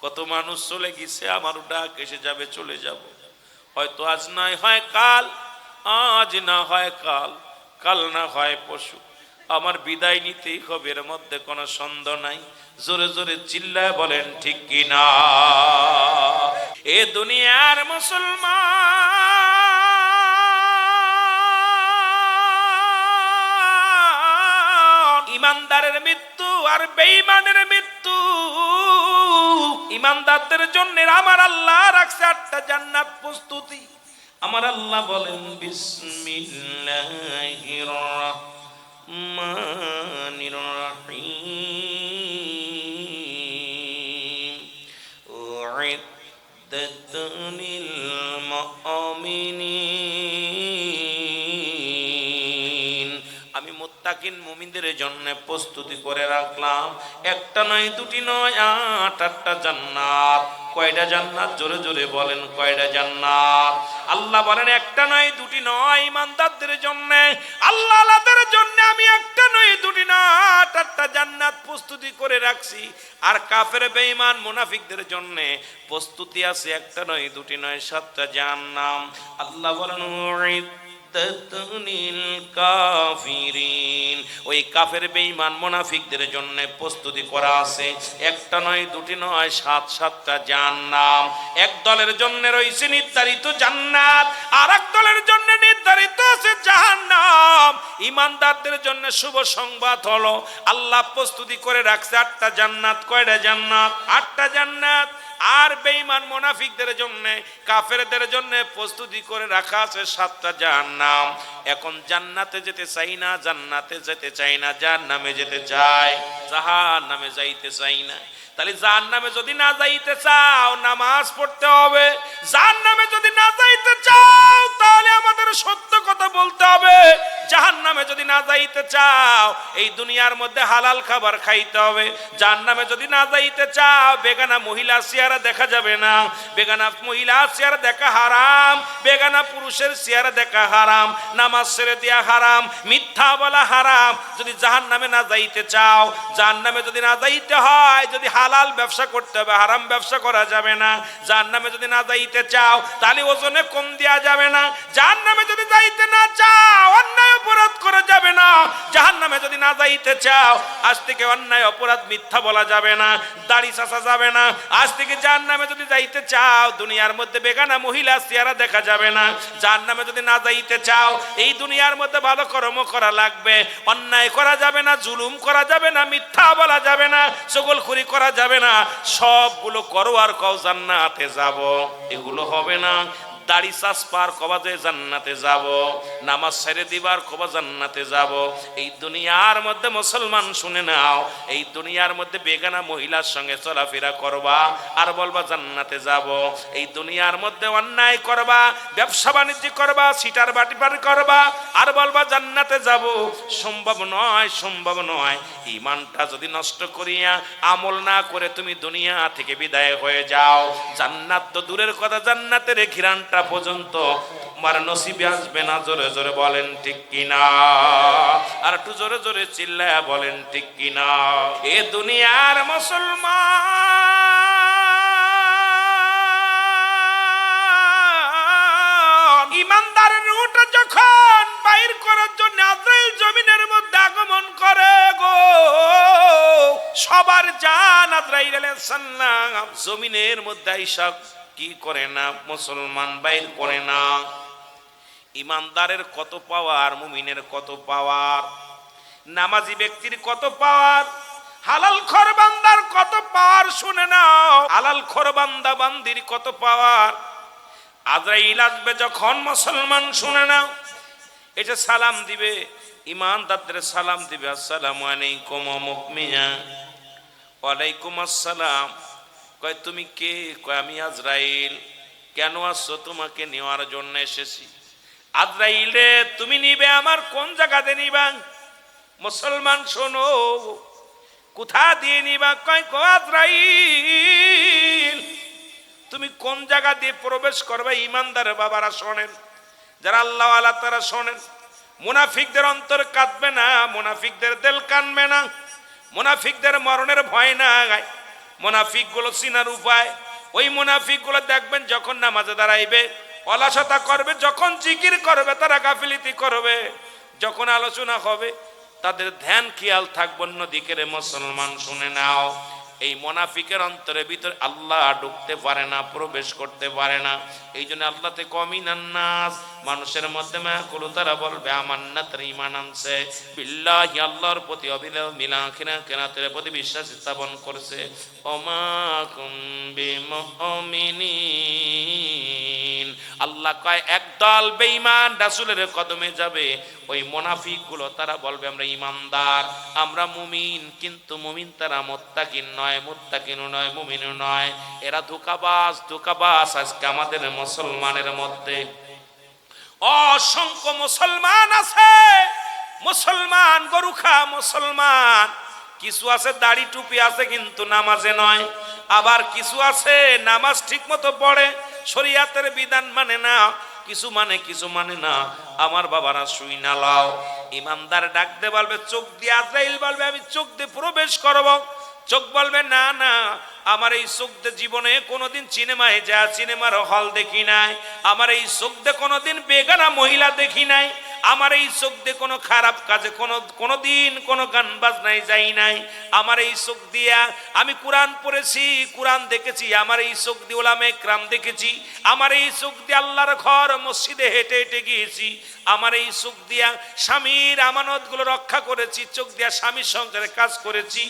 কত মানুষ চলে গেছে, আমারও ডাক এসে যাবে, চলে যাব। হয়তো আজ নয় হয় কাল, আজ না হয় কাল, কাল না হয় পশু, আমার বিদায় নিতেই হবে, এর মধ্যে কোনো সন্দেহ নাই। জোরে জোরে চিল্লায় বলেন ঠিক কি না? এ দুনিয়ার মুসলমান, ইমানদারের মৃত্যু আর বেঈমানের মৃত্যু। ইমানদারদের জন্য আমার আল্লাহ রাখছে 8টা জান্নাত প্রস্তুতি। আমার আল্লাহ বলেন বিসমিল্লাহির রাহমানির রাহিম, উইদ্দাত লিল মুমিনিন। আমি মুত্তাকিন মুমিনদের জন্য প্রস্তুতি করে রাখলাম, একটা নয়, দুটি নয়, 8টা জান্নাত। কয়টা জান্নাত? জোরে জোরে বলেন, কয়টা জান্নাত? আল্লাহ বলেন একটা নয়, দুটি নয়, ইমানদারদের জন্য, আল্লাহদের জন্য আমি একটা নয়, দুটি নয়, 8টা জান্নাত প্রস্তুতি করে রাখছি। আর কাফের বেঈমান মুনাফিকদের জন্য প্রস্তুতি আছে একটা নয়, দুটি নয়, 7টা জাহান্নাম। আল্লাহ বলেন কাফিরিন, ওই কাফের বেঈমান মুনাফিকদের জন্য প্রস্তুতি করা আছে একটা নয়, দুটি নয়, 7টা জাহান্নাম। এক দলের জন্য রয়েছে নির্ধারিত জান্নাত, আর এক দলের জন্য নির্ধারিত আছে জাহান্নাম। ইমানদারদের জন্য শুভ সংবাদ হলো, আল্লাহ প্রস্তুতি করে রাখছে 8টা জান্নাত। কয়টা জান্নাত? 8টা জান্নাত। আর বেঈমান মুনাফিকদের জন্য, কাফেরদের জন্য প্রস্তুতি করে রাখা আছে 7টা জাহান্নাম। এখন জান্নাতে যেতে চাই না, জান্নাতে যেতে চাই না, জাহান্নামে যেতে চাই, জাহান্নামে যাইতে চাই না। তাহলে জাহান্নামে যদি না যাইতে চাও, নামাজ পড়তে হবে। জাহান্নামে যদি না যাইতে চাও, তাহলে আমাদের সত্য কথা বলতে হবে। জাহান্নামে যদি না যাইতে চাও, এই দুনিয়ার মধ্যে হালাল খাবার খাইতে হবে। জাহান্নামে যদি না যাইতে চাও, বেগানা মহিলা চেহারা দেখা যাবে না। বেগানা মহিলা চেহারা দেখা হারাম, বেগানা পুরুষের চেহারা দেখা হারাম, নামাজ ছেড়ে দেয়া হারাম, মিথ্যা বলা হারাম। যদি জাহান্নামে না যাইতে চাও, জাহান্নামে যদি না যাইতে হয়, যদি হালাল ব্যবসা করতে হবে, হারাম ব্যবসা করা যাবে না। জাহান্নামে যদি না যাইতে চাও, তাহলে ওজনে কম দেয়া যাবে না। জাহান্নামে যদি যাইতে না চাও, অন্যায় অপরাধ করা যাবে না। জাহান্নামে যদি না যাইতে চাও, আজ থেকে অন্যায় অপরাধ মিথ্যা বলা যাবে না, দাড়ি চাচা যাবে না। আজ থেকে জাহান্নামে যদি যাইতে চাও, দুনিয়ার মধ্যে বেগানা মহিলা চেহারা দেখা যাবে না। জাহান্নামে যদি না যাইতে চাও, এই দুনিয়ার মধ্যে ভালো কর্ম করা লাগবে, অন্যায় করা যাবে না, জুলুম করা যাবে না, মিথ্যা বলা যাবে না, চগলখুরি করা যাবে না। সবগুলো করো আর কও জান্নাতে যাব, এগুলো হবে না। দাড়ি চাষ পার কবা যে জান্নাতে যাব, নামাজ ছেড়ে দিবার কবা জান্নাতে যাব। এই দুনিয়ার মধ্যে মুসলমান শুনে নাও, এই দুনিয়ার মধ্যে বেগানা মহিলার সঙ্গে চলাফেরা করবা আর বলবা জান্নাতে যাব। এই দুনিয়ার মধ্যে অন্যায় করবা, ব্যবসা বাণিজ্য করবা, সিটার বাটিপাটি করবা আর বলবা জান্নাতে যাব। সম্ভব নয়, সম্ভব নয়। ঈমানটা যদি নষ্ট করিয়া আমল না করে তুমি দুনিয়া থেকে বিদায় হয়ে যাও, জান্নাত তো দূরের কথা, জান্নাতের ঘিরানটা পর্যন্ত তোমার নসিবে আসবে না। জোরে জোরে বলেন ঠিক কিনা? আর একটু জোরে জোরে চিল্লায়া বলেন ঠিক কিনা? এ দুনিয়ার মুসলমান, ইমানদারের রূহটা যখন বাইর করার জন্য আজরাইল জমিনের মধ্যে আগমন করে গো, সবার জান আজরাইল আলাইহিস সালাম জমিনের মধ্যে আইসা কি করে না, মুসলমান বাইর করে না। ইমানদারের কত পাওয়ার, মুমিনের কত পাওয়ার। নামাজি ব্যক্তির কত পাওয়ার, হালাল খোর বান্দার কত পাওয়ার শুনে নাও। হালাল খোর বান্দা বান্দির কত পাওয়ার। আজরাইল আসবে যখন মুসলমান শুনে নাও, এটা সালাম দিবে, ইমানদারদের সালাম দিবে, আসসালামু আলাইকুম মুমিনা। ওয়ালাইকুম আসসালাম। কয় তুমি কে? কয় আমি আজরাইল। কেন আসছো? তোমাকে নেওয়ার জন্য এসেছি। আজরাইল রে, তুমি নিবে আমার কোন জায়গাতে নিবা? মুসলমান শোনো, কোথা দিয়ে নিবা? কয় আজরাইল তুমি কোন জায়গা দিয়ে প্রবেশ করবে? ইমানদার বাবারা শোনেন, যারা আল্লাহ ওয়ালা তারা শোনেন। মুনাফিকদের অন্তর কাঁদবে না, মুনাফিকদের দিল কানবে না, মুনাফিকদের মরণের ভয় নাই। মুনাফিক গুলো চিনার উপায়, ওই মুনাফিক গুলো দেখবেন যখন নামাজে দাঁড়াইবে অলসতা করবে, যখন জিকির করবে তারা গাফিলতি করবে, যখন আলোচনা হবে তাদের ধ্যান খেয়াল থাকবে অন্যদিকে। মুসলমান শুনে নাও, এই মুনাফিকের অন্তরের ভিতরে আল্লাহ ঢুকতে পারে না, প্রবেশ করতে পারে না। এই জন্য আল্লাহতে কমিনান নাস, মানুষের মধ্যে মায়া করু, তারা বলবে আমান্না, তারা ঈমান আনছে, বিল্লাহি আল্লাহর প্রতি, অবিল মিলাখিরা কিরাতের প্রতি বিশ্বাস স্থাপন করছে। ওমা কুম বিমুমিনিন, আল্লাহ কয় একদল বেঈমান রাসূলের কদমে যাবে। ওই মুনাফিক গুলো তারা বলবে আমরা ঈমানদার, আমরা মুমিন, কিন্তু মুমিন তারা মুত্তাকিন নয়, মুত্তাকিনও নয়, মুমিনও নয়। এরা ধোঁকাবাজ, ধোঁকাবাজ। আজকে আমাদের মুসলমানের মধ্যে অসংখ্য মুসলমান আছে, মুসলমান গরুখা মুসলমান। কিছু আছে দাড়ি টুপি আছে কিন্তু নামাজে নয়, আবার কিছু আছে নামাজ ঠিক মতো পড়ে, শরীয়তের বিধান মানে না, কিছু মানে কিছু মানে না। আমার বাবারা শুই না লাও, ইমানদার ডাকতে বলবে চোখ দিয়ে, আজরাইল বলবে আমি চোখ দিয়ে প্রবেশ করব। চোখ বলবে না না, আমার এই চোখ দিয়ে জীবনে কোনোদিন সিনেমায় যা সিনেমার হল দেখি নাই, আমার এই চোখ দিয়ে কোনোদিন বেগানা মহিলা দেখি নাই, আমার এই চোখ দিয়ে কোনো খারাপ কাজে কোনোদিন কোনো গান বাজনায় যাই নাই, আমার এই চোখ দিয়া আমি কোরআন পড়েছি, কোরআন দেখেছি, আমার এই চোখ দিয়ে ওলামায়ে কেরাম দেখেছি, আমার এই চোখ দিয়ে আল্লাহর ঘর মসজিদে হেঁটে হেঁটে গিয়েছি, আমার এই চোখ দিয়া স্বামীর আমানতগুলো রক্ষা করেছি, চোখ দিয়া স্বামীর সংসারে কাজ করেছি,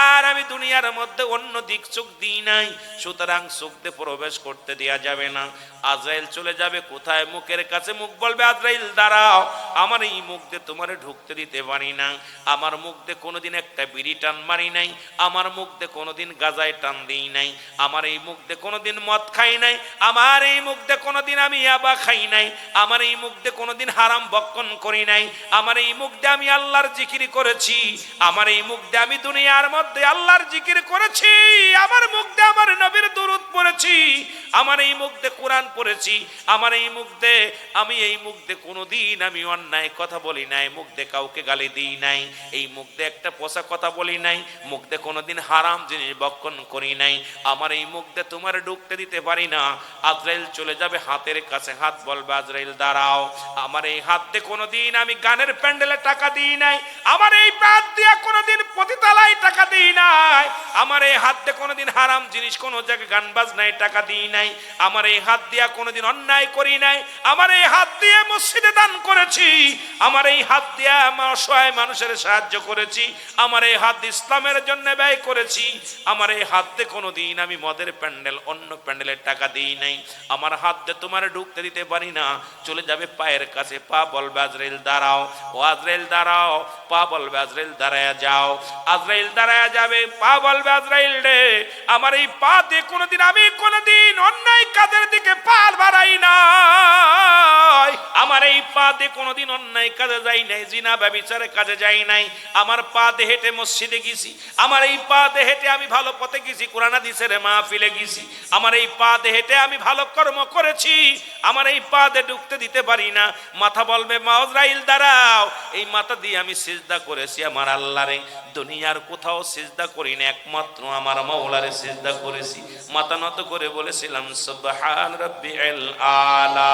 আর আমি দুনিয়ার মধ্যে অন্য দিক চোখ দিই নাই। সুতরাং চোখ দিয়ে প্রবেশ করতে দেয়া যাবে না। আজরাইল চলে যাবে কোথায়? মুখের কাছে। মুখ বলবে আজরাইল দাঁড়াও, আমার এই মুখ দিয়ে তোমারে ঢুকতে দিতে পারি না, আমার মুখ দিয়ে কোনোদিন একটা বিড়ি টান মারি নাই, আমার মুখ দিয়ে কোনোদিন গাজায় টান দিই নাই, আমার এই মুখ দিয়ে কোনোদিন মদ খাই নাই, আমার এই মুখ দিয়ে কোনোদিন আমি ইয়াবা খাই নাই, আমার এই মুখ দিয়ে কোনোদিন হারাম ভক্ষণ করি নাই, আমার এই মুখ দিয়ে আমি আল্লাহর জিকির করেছি, আমার এই মুখ দিয়ে আমি দুনিয়ার মধ্যে আল্লাহর জিকির করেছি, আমার মুখ দিয়ে আমার নবীর দুরূদ পড়েছি, আমার এই মুখ দিয়ে কোরআন পড়েছি, আমার এই মুখ দিয়ে আমি এই মুখ দিয়ে কোনোদিন আমি অন্যায় কথা বলি নাই, মুখ দিয়ে কাউকে গালি দিই নাই, এই মুখ দিয়ে একটা পোষা কথা বলি নাই, মুখ দিয়ে কোনোদিন হারাম জিনিস ভক্ষণ করি নাই, আমার এই মুখ দিয়ে তোমার ঢুকতে দিতে পারি না। আজরাইল চলে যাবে হাতের কাছে, হাত বলবে আজরাইল দাঁড়াও, আমার এই হাত দিয়ে কোনোদিন আমি গানের প্যান্ডেলে টাকা দিই নাই, আমার এই হাত দিয়ে কোনোদিন পতিতালায় টাকা দিই নাই, আমার এই হাত দিয়ে কোনোদিন হারাম জিনিস কোনো জায়গায় গান বাজনায় টাকা দিই নাই, আমার এই হাত দিয়ে কোনোদিন অন্যায় করি নাই, আমার এই হাত দিয়ে মসজিদে দান করেছি, আমার এই হাত দিয়ে আমার অসহায় মানুষের সাহায্য করেছি, আমার এই হাত দিয়ে ইসলামের জন্য ব্যয় করেছি, আমার এই হাত দিয়ে কোনোদিন আমি মদের প্যান্ডেল অন্য প্যান্ডেলের টাকা দিই নাই, আমার হাত দিয়ে তোমার ঢুকতে দিতে পারি না। চলে যাবে পায়ের কাছে, পা বলবে আজরাইল দাঁড়াও, ও আজরাইল দাঁড়াও, পা বলবে আজরাইল দাঁড়ায়া যাও, আজরাইল দাঁড়ায়া যাবে, পা বলবে আজরাইল রে আমার এই পা দিয়ে কোনোদিন আমি কোনোদিন অন্যায় কাজের দিকে পা বাড়াই নাই, আমার এই পা দিয়ে কোনোদিন অন্যায় কাজে যাই নাই, জিনা ব্যভিচারের কাজে যাই নাই, আমার পা দিয়ে হেঁটে মসজিদে গেছি, আমার এই পা দিয়ে হেঁটে আমি ভালো পথে গেছি, কোরআন হাদিসের মাহফিলে গেছি, আমার এই পা দিয়ে হেঁটে আমি ভালো কর্ম করেছি, আমার এই পা দিয়ে ঢুকতে দিতে পারি না। মাথা বলবে আজরাইল দাঁড়াও, এই মাথা দিয়ে আমি সিজদা করেছি আমার আল্লাহরে, দুনিয়ার কোথাও সিজদা করি না, একমাত্র আমার মাওলারে সিজদা করেছি। মাথা নত করে বলেছিলাম সুবহান রাব্বিল আলা,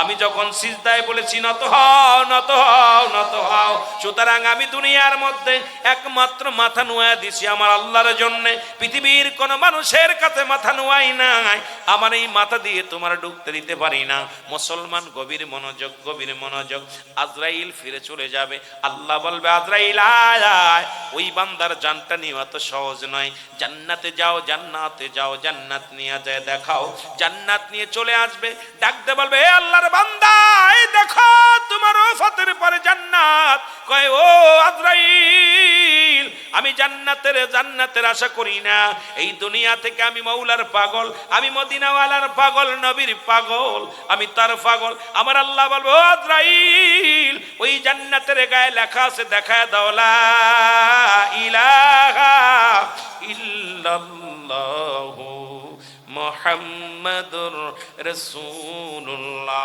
আমি যখন সিজদায় বলেছি নত হও নত হও নত হও, সুতরাং আমি দুনিয়ার মধ্যে একমাত্র মাথা নুয়া দিছি আমার আল্লাহর জন্য, পৃথিবীর কোন মানুষের কাছে মাথা নুয়াই নাই, আমার এই মাথা দিয়ে তোমার ঢুকতে দিতে পারি না। মুসলমান গভীর মনোযোগ গভীর মনোযোগ। আজরাইল ফিরে চলে যাবে, আল্লাহ বলবে আজরাইল আয়। ওই বান্দার জানটা নেওয়া তো সহজ নয়। জান্নাতে যাও, জান্নাতে যাও, জান্নাত নিয়ে যায় দেখাও। জান্নাত নিয়ে চলে আসবে, ডাকতে বলবে হে আল্লাহর বান্দা, এই দেখো তোমার ওফাতের পরে জান্নাত। কয় ও আজরাইল, আমি জান্নাতের আশা করি না। এই দুনিয়া থেকে আমি মৌলার পাগল, আমি মদিনাওয়ালার পাগল, নবীর পাগল, আমি তার পাগল। আমার আল্লাহ বলবো ও আজরাইল, ওই জান্নাতের গায়ে লেখা আছে, দেখায় দাও লা ইলাহা ইল্লাল্লাহু মুহাম্মাদুর রাসূলুল্লাহ।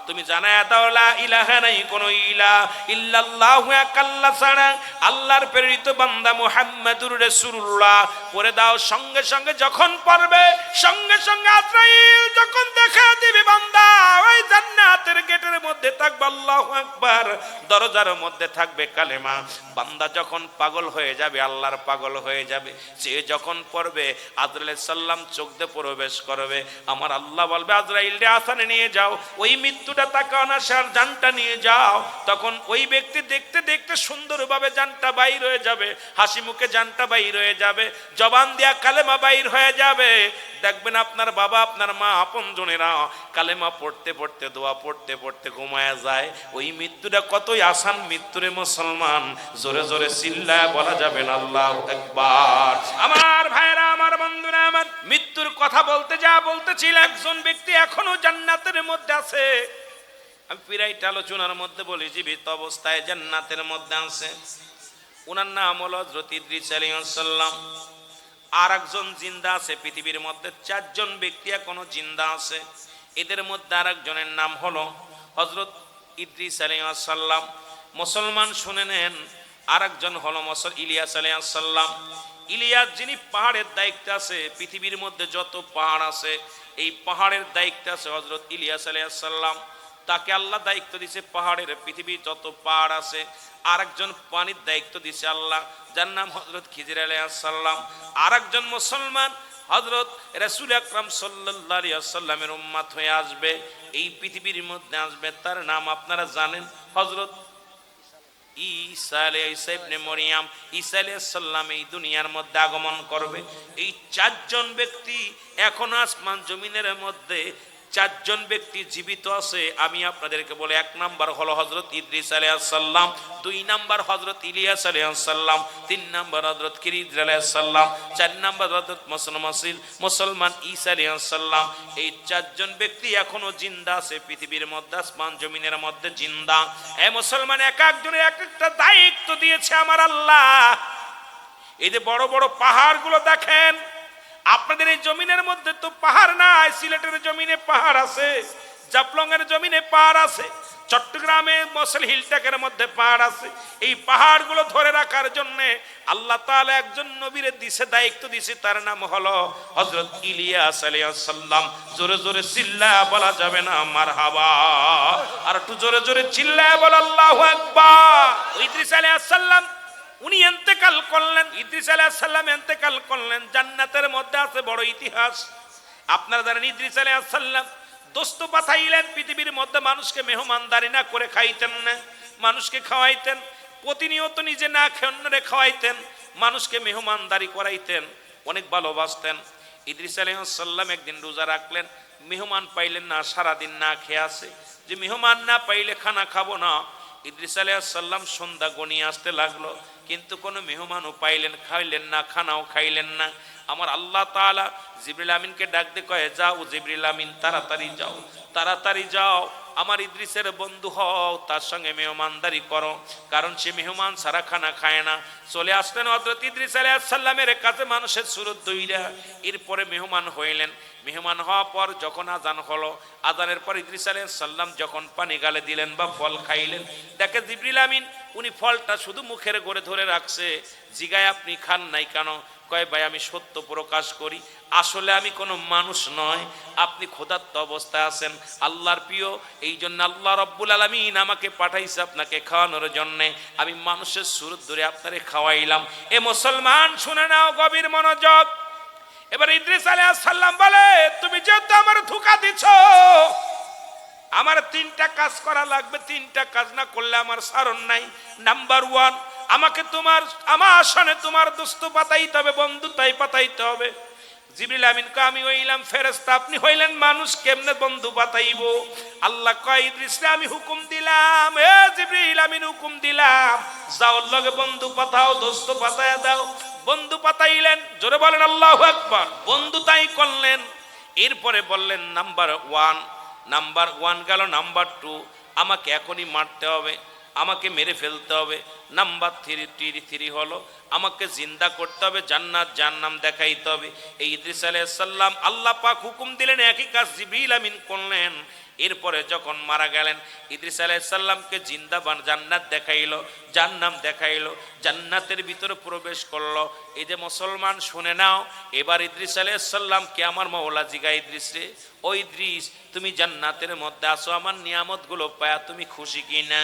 তুমি জানায়া দাও লা ইলাহা, নাই কোনো ইলাহ, ইল্লাল্লাহু এক আল্লাহ ছাড়া, আল্লাহর প্রেরিত বান্দা মুহাম্মাদুর রাসূলুল্লাহ পড়ে দাও। সঙ্গে সঙ্গে যখন পড়বে, সঙ্গে সঙ্গে আজরাইল যখন দেখা দিবে বান্দা ওই জান্নাতের গেটের মধ্যে থাকবে আল্লাহু আকবার, দরজার মধ্যে থাকবে কালেমা। বান্দা যখন পাগল হয়ে যাবে, আল্লাহর পাগল হয়ে যাবে, সে যখন পড়বে আজরাইল সাল্লাম চোখ দিয়ে প্রবেশ করবে। আমার আল্লাহ বলবে আজরাইল রে আসানে নিয়ে যাও, ওই মৃত্যুটা তাকাও না, সার জানটা নিয়ে যাও। তখন ওই ব্যক্তি দেখতে দেখতে সুন্দরভাবে জানটা বাইর হয়ে যাবে, হাসি মুখে জানটা বাইর হয়ে যাবে, জবান দিয়া কালেমা বাইর হয়ে যাবে। দেখবেন আপনার বাবা, আপনার মা, আপন জনেরা কালেমা পড়তে পড়তে, দোয়া পড়তে পড়তে ঘুমায়া যায়। ওই মৃত্যুটা কতই আসান মৃত্যুরে মুসলমান, জোরে জোরে চিল্লায় বলা যাবে না আল্লাহু আকবার। আমার ভাইরা, আমার বন্ধুরা, আমার মৃত্যুর কথা বলতে যা বলতেছিল, একজন ব্যক্তি এখনো জান্নাতের মধ্যে আছে। আমি পিরাইট আলোচনার মধ্যে বলি জীবিত অবস্থায় জান্নাতের মধ্যে আছে। ওনার নাম হলো হযরত ইদ্রিস আলাইহিস সালাম। আর একজন জিন্দা আছে পৃথিবীর মধ্যে, চারজন ব্যক্তি এখনো জিন্দা আছে। এদের মধ্যে আর একজনের নাম হলো হযরত ইদ্রিস আলাইহিস সালাম। মুসলমান শুনে নেন, আর একজন হলো ইলিয়াস আলাইহিস সালাম। ইলিয়াস যিনি পাহাড়ের দায়িত্বে আছে, পৃথিবীর মধ্যে যত পাহাড় আছে এই পাহাড়ের দায়িত্বে আছে হযরত ইলিয়াস আলাইহিস সালাম। তাকে আল্লাহ দায়িত্ব দিয়েছে পাহাড়ের, পৃথিবীর যত পাহাড় আছে। আর একজন পানির দায়িত্ব দিয়েছে আল্লাহ, যার নাম হযরত খিজির আলাইহিস সালাম। আর একজন মুসলমান হযরত রাসূল আকরাম সাল্লাল্লাহু আলাইহি ওয়াসাল্লামের উম্মত হয়ে আসবে, এই পৃথিবীর মধ্যে আসবে, তার নাম আপনারা জানেন হযরত ঈসা ইবনে মরিয়ম। ঈসা আলাইহিস সালাম এই দুনিয়ার মধ্যে আগমন করবে। এই চারজন ব্যক্তি এখন আসমান জমিনের মধ্যে, চারজন ব্যক্তি জীবিত আছে। আমি আপনাদেরকে বলে, এক নাম্বার হলো হযরত ইদ্রিস আলাইহিস সালাম, দুই নাম্বার হযরত ইলিয়াস আলাইহিস সালাম, তিন নাম্বার হযরত খিজির আলাইহিস সালাম, চার নাম্বার হযরত মুসলমান ঈসা আলাইহিস সালাম। এই চারজন ব্যক্তি এখনো জিন্দা আছে পৃথিবীর মধ্যে, আসমান জমিনের মধ্যে জিন্দা। এই মুসলমান এক একজনের এক একটা দায়িত্ব দিয়েছে আমার আল্লাহ। এই যে বড় বড় পাহাড়গুলো দেখেন, আপনাদের এই জমিনের মধ্যে তো পাহাড় নাই। সিলেটের জমিনে পাহাড় আছে, জাফলং এর জমিনে পাহাড় আছে, চট্টগ্রামে মসল হিলটেকের মধ্যে পাহাড় আছে। এই পাহাড়গুলো ধরে রাখার জন্য আল্লাহ তাআলা একজন নবীর দিছে, দায়িত্ব দিছে, তার নাম হলো হযরত ইলিয়াস আলাইহিস সালাম। জোরে জোরে চিল্লায়া বলা যাবে না মারহাবা? আর একটু জোরে জোরে চিল্লায়া বল আল্লাহু আকবার। ইদ্রিস আলাইহিস সালাম উনি ইন্তেকাল করলেন, ইদ্রিস আলাইহিস সালাম ইন্তেকাল করলেন। জান্নাতের মধ্যে আছে বড় ইতিহাস। আপনারা জানেন ইদ্রিস আলাইহিস সালাম দোস্ত পাঠাইলেন পৃথিবীর মধ্যে, মানুষকে মেহমানদারি না করে খাইতেন না, মানুষকে খাওয়াইতেন। প্রতিনিয়ত নিজে না খেয়ে অন্যরে খাওয়াইতেন, মানুষকে মেহমানদারি করাইতেন, অনেক ভালোবাসতেন। ইদ্রিস আলাইহিস সালাম একদিন রোজা রাখলেন, মেহমান পাইলেন না, সারাদিন না খেয়ে আছে। যে মেহমান না পাইলে খানা খাবো না। ইদ্রিস আলাইহিস সালাম সন্ধ্যা গনিয়ে আসতে লাগলো, কিন্তু কোনো মেহমানও পাইলেন, খাইলেন না, খানাও খাইলেন না। আমার আল্লাহ তাআলা জিবরিল আমিনকে ডাক দিয়ে কয়ে, যাও জিবরিল আমিন, তাড়াতাড়ি যাও, তাড়াতাড়ি যাও, আমার ইদ্রিসের বন্ধু হও, তার সঙ্গে মেহমানদারি করো, কারণ সে মেহমান ছাড়া খানা খায় না। চলে আসলেন হযরত ইদ্রিস আলাইহিস সালামের কাছে মানুষের সুরত দইরা। এরপরে মেহমান হইলেন। মেহমান হওয়ার পর যখন আজান হলো, আজানের পর ইদ্রিস আলাইহিস সালাম যখন পানি গালে দিলেন বা ফল খাইলেন, দেখে জিবরিল আমিন উনি ফলটা শুধু মুখের করে ধরে রাখছে। জিগায়, আপনি খান নাই কেন? কয়, ভাই আমি সত্য প্রকাশ করি, আসলে আমি কোনো মানুষ নয়, আপনি ক্ষুধার্ত অবস্থায় আছেন, আল্লাহর প্রিয়, এই জন্য আল্লাহ রাব্বুল আলামিন আমাকে পাঠাইছে আপনাকে খাওয়ানোর জন্য। আমি মানুষের সুরত ধরে আপনারে খাওয়াইলাম। এ মুসলমান শুনে নাও গভীর মনোযোগ। এবার ইদ্রিস আলাইহিস সালাম বলে, তুমি যেহেতু আমার ধোঁকা দিছো, আমার 3টা কাজ করা লাগবে, 3টা কাজ না করলে আমার সারণ নাই। নাম্বার 1, আমাকে আমার সামনে তোমার দোস্ত পাতাইতে হবে, বন্ধু তাই পাতাইতে হবে। জিবরিল আমিন কয় আমি হইলাম ফেরেশতা, আপনি হইলেন মানুষ, কেমনে বন্ধু পাতাইব? আল্লাহ কয় ইদ্রিস রে আমি হুকুম দিলাম, এ জিবরিল আমিন হুকুম দিলাম, যাও লগে বন্ধু পাতাও, দোস্ত পাতায়া দাও। বন্ধু পাতাইলেন, জোরে বলেন আল্লাহু আকবার। বন্ধু তাই করলেন। এরপরে বললেন নাম্বার 1 গেল। নাম্বার 2, আমাকে এখনই মারতে হবে, আমাকে মেরে ফেলতে হবে। নাম্বার 3 হলো আমাকে জিন্দা করতে হবে, জান্নাত জাহান্নাম দেখাইতে হবে। এই ইদ্রিস আলাইহিস সালাম আল্লাহ পাক হুকুম দিলেন, একই কাজ জিবরিল আমিন করলেন। এরপরে যখন মারা গেলেন, ইদ্রিস আলাইহিস সালামকে জিন্দা জান্নাত দেখাইলো, জাহান্নাম দেখাইলো, জান্নাতের ভিতরে প্রবেশ করলো। এই যে মুসলমান শুনে নাও, এবার ইদ্রিস আলাইহিস সালামকে আমার মাওলা জিগায়, ইদ্রিস রে, ও ইদ্রিস তুমি জান্নাতের মধ্যে আসো, আমার নিয়ামতগুলো পায়া তুমি খুশি কি না?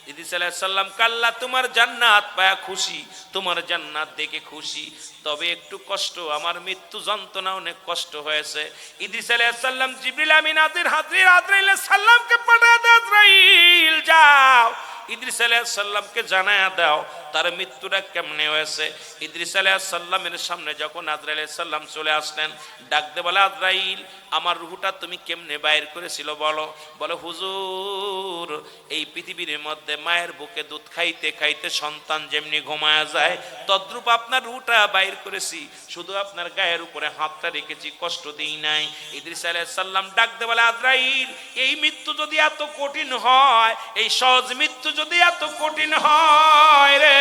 ইদ্রিস আলাইহিস সালাম আল্লাহ তোমার জান্নাত পায়া খুশি, তোমার জান্নাত দেখে খুশি, তবে একটু কষ্ট, আমার মৃত্যু যন্ত্রণা অনেক কষ্ট হয়েছে। ইদ্রিস আলাইহিস সালাম জিবরিল আমিন আজরাইল সালামকে পাঠায় দেয়, আজরাইল যাও ইদ্রিস আলাইহিস সালামকে জানায়া দাও তার মৃত্যুটা কেমনে হয়েছে। ইদ্রিস আলাইহিস সালামের সামনে যখন আজরাইল আলাইহিস সালাম চলে আসলেন, ডাকতে বলে আজরাইল আমার রূহটা তুমি কেমনে বাইর করেছিল বলো? বলে হুজুর, এই পৃথিবীর মধ্যে মায়ের বুকে দুধ খাইতে খাইতে সন্তান যেমনি ঘুমায়া যায়, তদ্রূপ আপনার রূহটা বাইর করেছি, শুধু আপনার গায়ের উপরে হাতটা রেখেছি, কষ্ট দিই নাই। ইদ্রিস আলাইহিস সালাম ডাকতে বলে আজরাইল, এই মৃত্যু যদি এত কঠিন হয়, এই সহজ মৃত্যু যদি এত কঠিন হয় রে,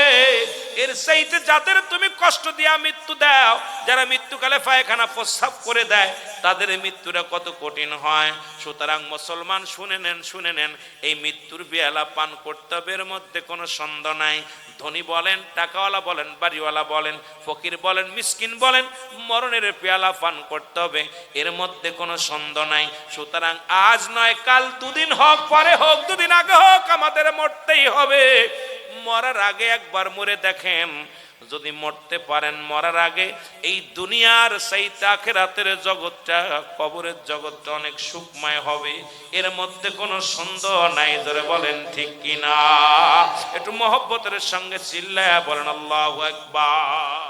এর চাইতে যাদের তুমি কষ্ট দিয়া মৃত্যু দাও, যারা মৃত্যুকালে পায়খানা প্রস্রাব করে দেয়, তাদের মৃত্যুটা কত কঠিন হয়। সুতরাং মুসলমান শুনে নেন, এই মৃত্যুর পেয়ালা পান করতে হবে, এর মধ্যে কোনো সন্দেহ নাই। ধনী বলেন, টাকাওয়ালা বলেন, বাড়িওয়ালা বলেন, ফকির বলেন, মিসকিন বলেন, মরণের পেয়ালা পান করতে হবে, এর মধ্যে কোনো সন্দেহ নাই। সুতরাং আজ নয় কাল, 2 দিন হোক, পরে হোক, 2 দিন আগে হোক, আমাদের মরতেই হবে। মরার আগে একবার মরে দেখেন, যদি মরতে পারেন মরার আগে, এই দুনিয়ার চাইতে আখিরাতের জগৎটা, কবরের জগৎটা অনেক সুখময় হবে, এর মধ্যে কোনো সন্দেহ নাই। ধরে বলেন ঠিক কিনা? একটু মহব্বতের সঙ্গে চিল্লায়া বলেন আল্লাহু আকবার।